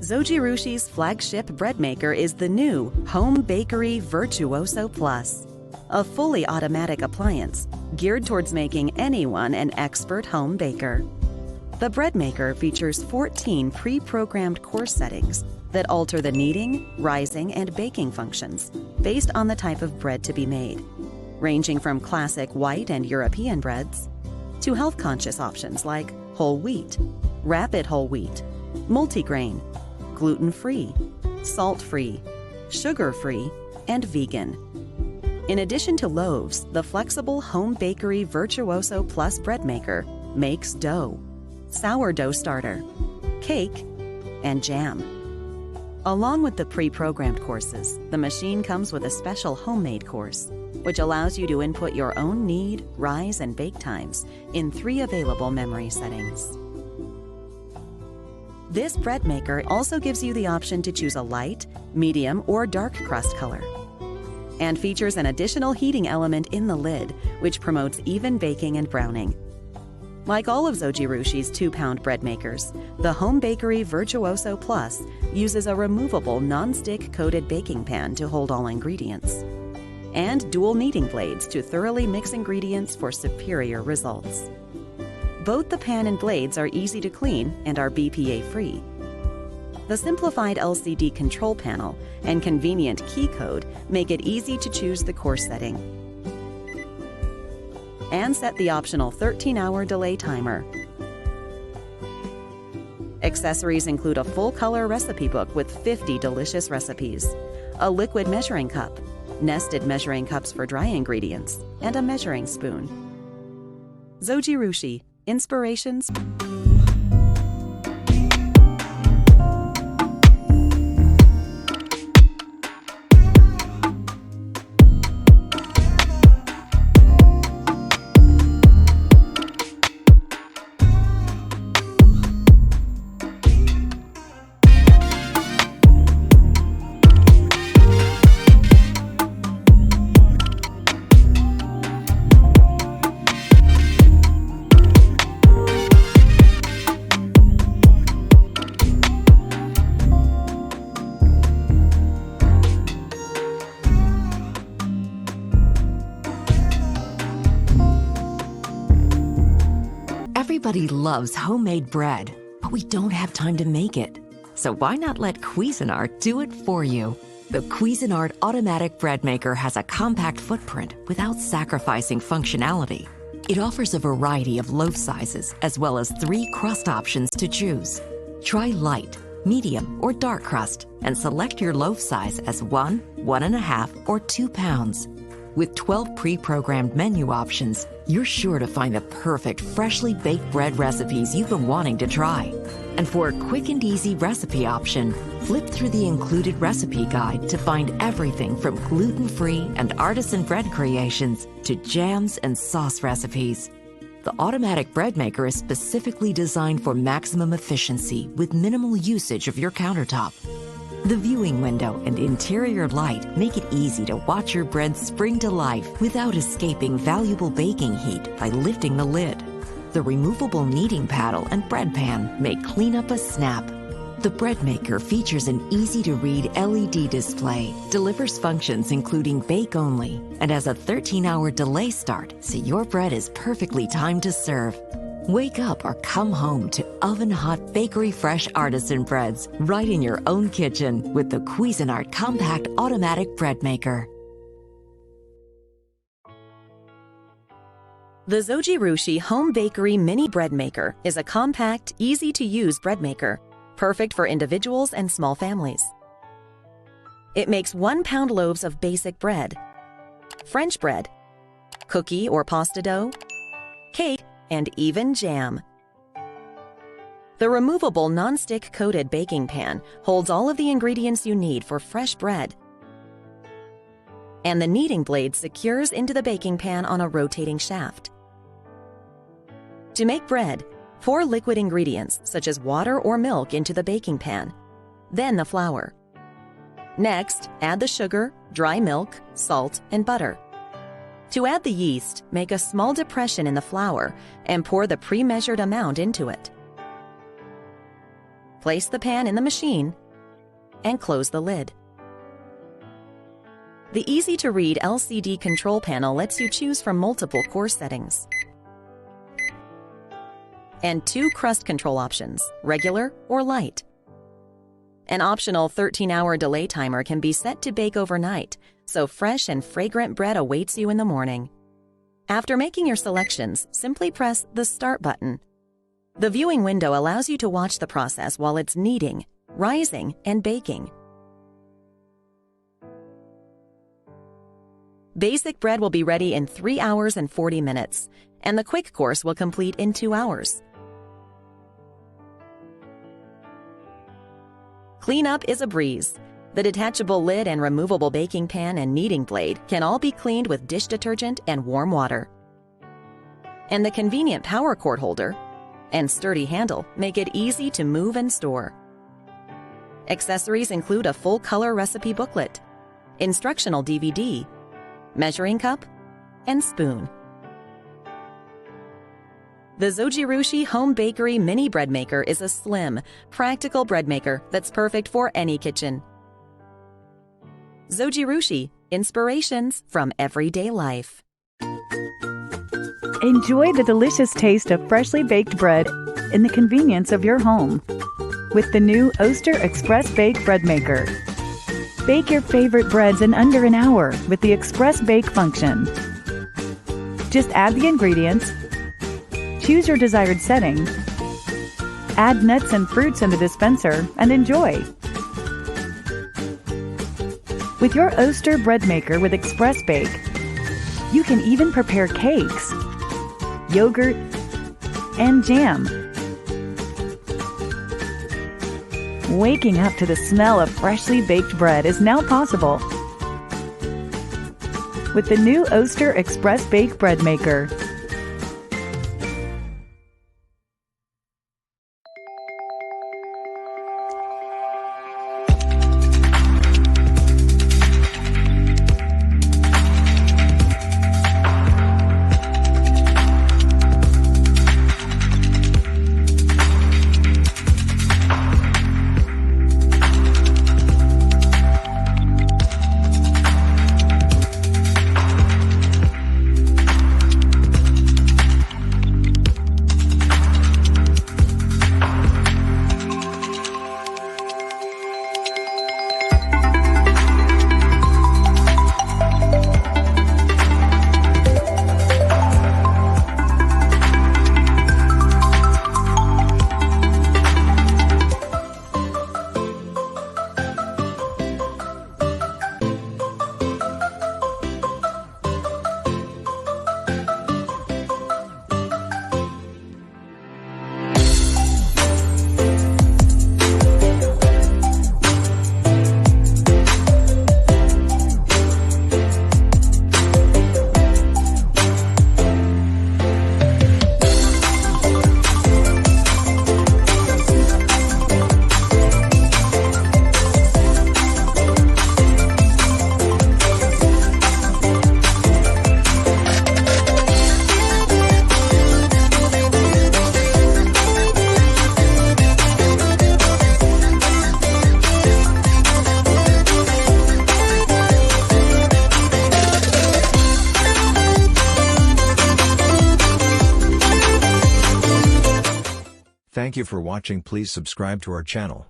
Zojirushi's flagship bread maker is the new Home Bakery Virtuoso Plus, a fully automatic appliance geared towards making anyone an expert home baker. The bread maker features 14 pre-programmed course settings that alter the kneading, rising, and baking functions based on the type of bread to be made, ranging from classic white and European breads to health-conscious options like whole wheat, rapid whole wheat, multigrain, gluten-free, salt-free, sugar-free, and vegan. In addition to loaves, the flexible Home Bakery Virtuoso Plus bread maker makes dough, sourdough starter, cake, and jam. Along with the pre-programmed courses, the machine comes with a special homemade course, which allows you to input your own knead, rise, and bake times in 3 available memory settings. This bread maker also gives you the option to choose a light, medium, or dark crust color, and features an additional heating element in the lid, which promotes even baking and browning. Like all of Zojirushi's 2-pound bread makers, the Home Bakery Virtuoso Plus uses a removable non-stick coated baking pan to hold all ingredients, and dual kneading blades to thoroughly mix ingredients for superior results. Both the pan and blades are easy to clean and are BPA-free. The simplified LCD control panel and convenient key code make it easy to choose the course setting and set the optional 13-hour delay timer. Accessories include a full-color recipe book with 50 delicious recipes, a liquid measuring cup, nested measuring cups for dry ingredients, and a measuring spoon. Zojirushi, inspirations. Everybody loves homemade bread, but we don't have time to make it. So why not let Cuisinart do it for you? The Cuisinart automatic bread maker has a compact footprint without sacrificing functionality. It offers a variety of loaf sizes as well as 3 crust options to choose. Try light, medium, or dark crust and select your loaf size as 1, 1.5, or 2 pounds. With 12 pre-programmed menu options, you're sure to find the perfect freshly baked bread recipes you've been wanting to try. And for a quick and easy recipe option, flip through the included recipe guide to find everything from gluten-free and artisan bread creations to jams and sauce recipes. The automatic bread maker is specifically designed for maximum efficiency with minimal usage of your countertop. The viewing window and interior light make it easy to watch your bread spring to life without escaping valuable baking heat by lifting the lid. The removable kneading paddle and bread pan make cleanup a snap. The bread maker features an easy-to-read LED display, delivers functions including bake only, and has a 13-hour delay start so your bread is perfectly timed to serve. Wake up or come home to oven-hot bakery-fresh artisan breads right in your own kitchen with the Cuisinart Compact Automatic Bread Maker. The Zojirushi Home Bakery Mini Bread Maker is a compact, easy-to-use bread maker, perfect for individuals and small families. It makes 1-pound loaves of basic bread, French bread, cookie or pasta dough, cake, and even jam. The removable non-stick coated baking pan holds all of the ingredients you need for fresh bread, and the kneading blade secures into the baking pan on a rotating shaft. To make bread, pour liquid ingredients such as water or milk into the baking pan, then the flour. Next, add the sugar, dry milk, salt, and butter. To add the yeast, make a small depression in the flour and pour the pre-measured amount into it. Place the pan in the machine and close the lid. The easy-to-read LCD control panel lets you choose from multiple course settings and 2 crust control options, regular or light. An optional 13-hour delay timer can be set to bake overnight, so fresh and fragrant bread awaits you in the morning. After making your selections, simply press the Start button. The viewing window allows you to watch the process while it's kneading, rising, and baking. Basic bread will be ready in 3 hours and 40 minutes, and the quick course will complete in 2 hours. Cleanup is a breeze. The detachable lid and removable baking pan and kneading blade can all be cleaned with dish detergent and warm water. And the convenient power cord holder and sturdy handle make it easy to move and store. Accessories include a full-color recipe booklet, instructional DVD, measuring cup, and spoon. The Zojirushi Home Bakery Mini Bread Maker is a slim, practical bread maker that's perfect for any kitchen. Zojirushi, inspirations from everyday life. Enjoy the delicious taste of freshly baked bread in the convenience of your home with the new Oster Express Bake Bread Maker. Bake your favorite breads in under an hour with the Express Bake function. Just add the ingredients, choose your desired setting, add nuts and fruits in the dispenser, and enjoy. With your Oster Bread Maker with Express Bake, you can even prepare cakes, yogurt, and jam. Waking up to the smell of freshly baked bread is now possible with the new Oster Express Bake Bread Maker. Thank you for watching. Please subscribe to our channel.